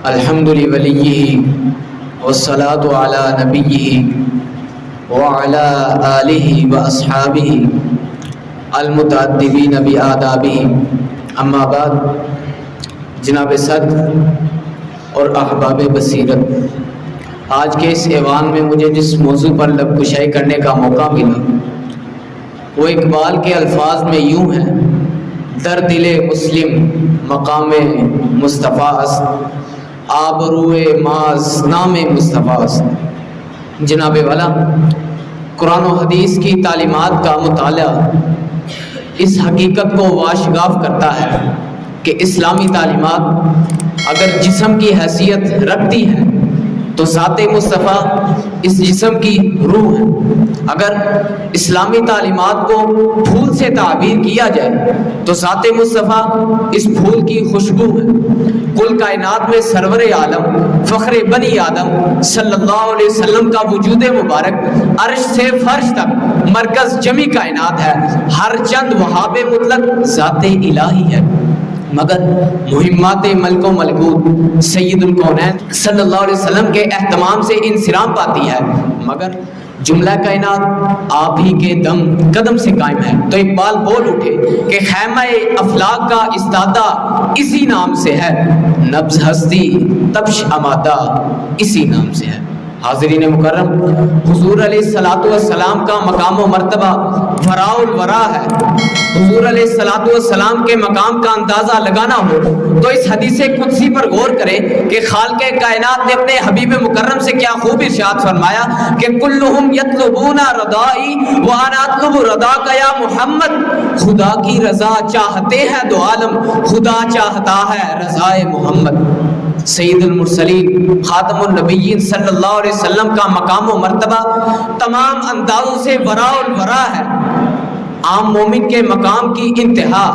الحمد لولیہ والصلاۃ علی نبیہ وعلی آلہ واصحابہ المتعدبین بآدابہ، اما بعد۔ جناب صدر اور احباب بصیرت، آج کے اس ایوان میں مجھے جس موضوع پر لب کشائی کرنے کا موقع ملا وہ اقبال کے الفاظ میں یوں ہیں: در دل مسلم مقام مصطفیٰ است، آبروئے ماز نام مصطفیٰ است۔ جناب والا، قرآن و حدیث کی تعلیمات کا مطالعہ اس حقیقت کو واشگاف کرتا ہے کہ اسلامی تعلیمات اگر جسم کی حیثیت رکھتی ہیں تو ذات مصطفیٰ اس جسم کی روح ہے۔ اگر اسلامی تعلیمات کو پھول سے تعبیر کیا جائے تو ذات مصطفیٰ اس پھول کی خوشبو ہے۔ کل کائنات میں سرور عالم فخر بنی آدم صلی اللہ علیہ وسلم کا وجود مبارک عرش سے فرش تک مرکز جمی کائنات ہے۔ ہر چند وہاب مطلق ذات الہی ہے، مگر مہمات ملک و ملکوت سید الکونین صلی اللہ علیہ وسلم کے اہتمام سے انصرام پاتی ہے، مگر جملہ کائنات آپ ہی کے دم قدم سے قائم ہے۔ تو اقبال بول اٹھے کہ خیمہ افلاک کا استادہ اسی نام سے ہے، نبض ہستی تبش امادہ اسی نام سے ہے۔ حاضرین مکرم، حضور علیہ الصلوۃ والسلام کا مقام و مرتبہ وراء الورا ہے۔ حضور علیہ الصلوۃ والسلام کے مقام کا اندازہ لگانا ہو تو اس حدیث قدسی پر غور کریں کہ خالق کائنات نے اپنے حبیب مکرم سے کیا خوب ارشاد فرمایا کہ کلہم یطلبون رضائی وانا اطلب رضاک یا محمد۔ خدا کی رضا چاہتے ہیں دو عالم، خدا چاہتا ہے رضائے محمد۔ سید المرسلین خاتم النبیین صلی اللہ علیہ وسلم کا مقام و مرتبہ تمام اندازوں سے وراء الورا ہے۔ عام مومن کے مقام کی انتہا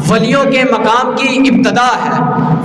ولیوں کے مقام کی ابتدا ہے،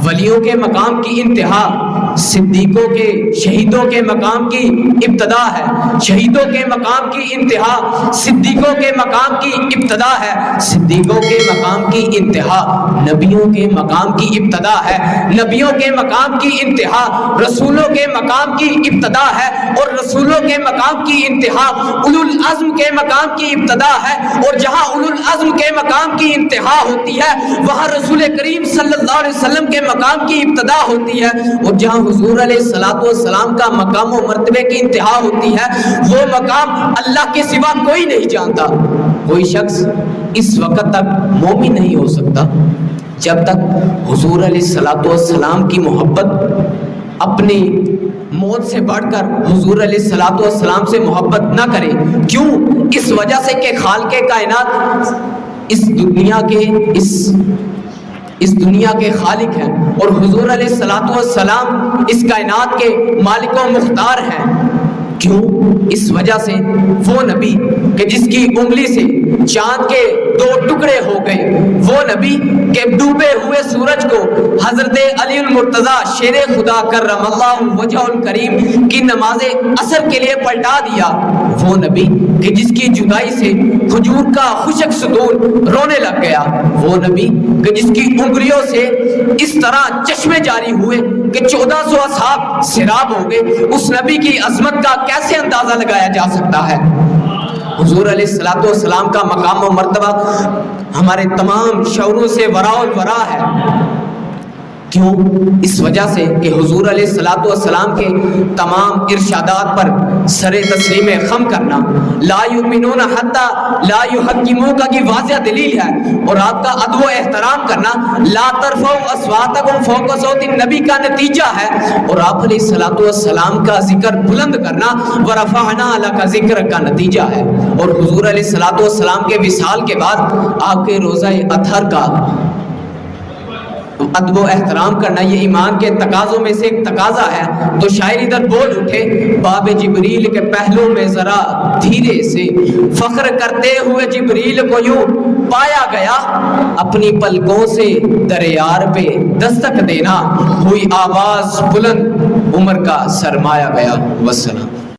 ولیوں کے مقام کی انتہا صدیقوں کے شہیدوں کے مقام کی ابتدا ہے، شہیدوں کے مقام کی انتہا صدیقوں کے مقام کی ابتدا ہے، صدیقوں کے مقام کی انتہا نبیوں کے مقام کی ابتدا ہے، نبیوں کے مقام کی انتہا رسولوں کے مقام کی ابتدا ہے، اور رسولوں کے مقام کی انتہا اولو العزم کے مقام کی ابتدا ہے۔ اور جہاں اولو العزم کے مقام کی انتہا ہوتی ہے وہاں رسول کریم صلی اللہ علیہ وسلم کے مقام کی ابتدا ہوتی ہے، اور جہاں حضور علیہ الصلوۃ والسلام کا مقام و مرتبے کی انتہا ہوتی ہے وہ مقام اللہ کے سوا کوئی نہیں جانتا۔ کوئی شخص اس وقت تک مومن نہیں ہو سکتا جب تک حضور علیہ الصلوۃ والسلام کی محبت اپنی موت سے بڑھ کر حضور علیہ الصلوۃ والسلام سے محبت نہ کرے۔ کیوں؟ اس وجہ سے کہ خالق کائنات اس دنیا کے خالق ہیں، اور حضور علیہ الصلوۃ والسلام اس کائنات کے مالک و مختار ہیں۔ کیوں؟ اس وجہ سے وہ نبی کہ جس کی انگلی سے چاند کے دو ٹکڑے ہو گئے، وہ نبی کہ ڈوبے ہوئے سورج کو حضرت علی المرتضیٰ شیر خدا کرم اللہ وجہ الکریم کی نماز عصر کے لیے پلٹا دیا، وہ نبی کہ جس کی جدائی سے کھجور کا خشک ستون رونے لگ گیا، وہ نبی کہ جس کی انگلیوں سے اس طرح چشمے جاری ہوئے کہ 1400 اصحاب سیراب ہو گئے۔ اس نبی کی عظمت کا کیسے اندازہ لگایا جا سکتا ہے؟ حضور علیہ الصلوۃ والسلام کا مقام و مرتبہ ہمارے تمام شعوروں سے وراء الورا ہے۔ کیوں؟ اس وجہ سے کہ حضور علیہ الصلوۃ والسلام کے تمام ارشادات پر سر تسلیم خم کرنا لا یؤمنون حتی لا یحکموک کی واضح دلیل ہے، اور آپ کا ادب و احترام کرنا لا ترفعوا اصواتکم فوق صوت النبی کا نتیجہ ہے، اور آپ علیہ الصلوۃ والسلام کا ذکر بلند کرنا ورفعنا لک ذکرک کا نتیجہ ہے۔ اور حضور علیہ الصلوۃ والسلام کے وصال کے بعد آپ کے روزہ اطہر کا ادب و احترام کرنا یہ ایمان کے تقاضوں میں سے ایک تقاضا ہے۔ تو شاعر ادھر بول اٹھے: باب جبریل کے پہلو میں ذرا دھیرے سے فخر کرتے ہوئے جبریل کو یوں پایا گیا، اپنی پلکوں سے دریار پہ دستک دینا، ہوئی آواز بلند عمر کا سرمایا گیا۔ والسلام۔